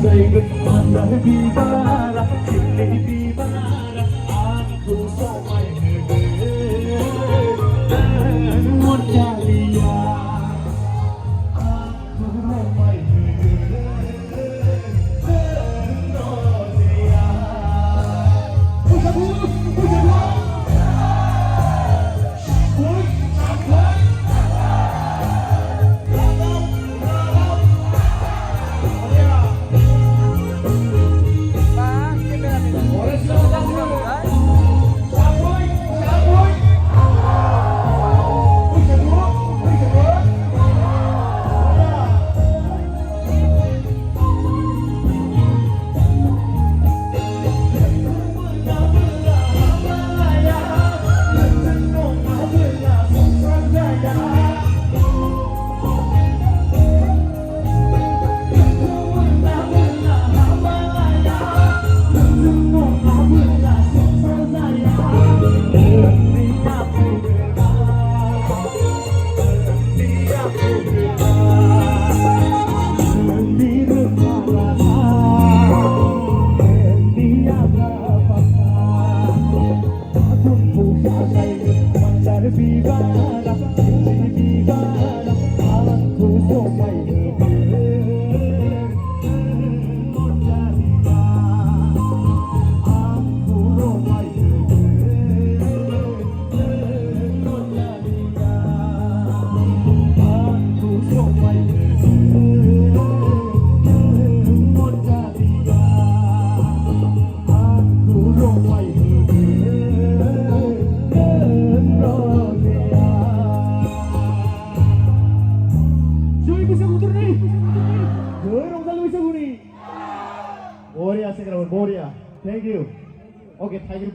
saingan mandar bibara chilli bibara aku somai mon jaliya aku somai Bibara, bibara, aku somai mon jaliya, aku somai mon jaliya, aku somai mon jaliya, aku somai Moria, Moria. Thank you. Okay, thank you.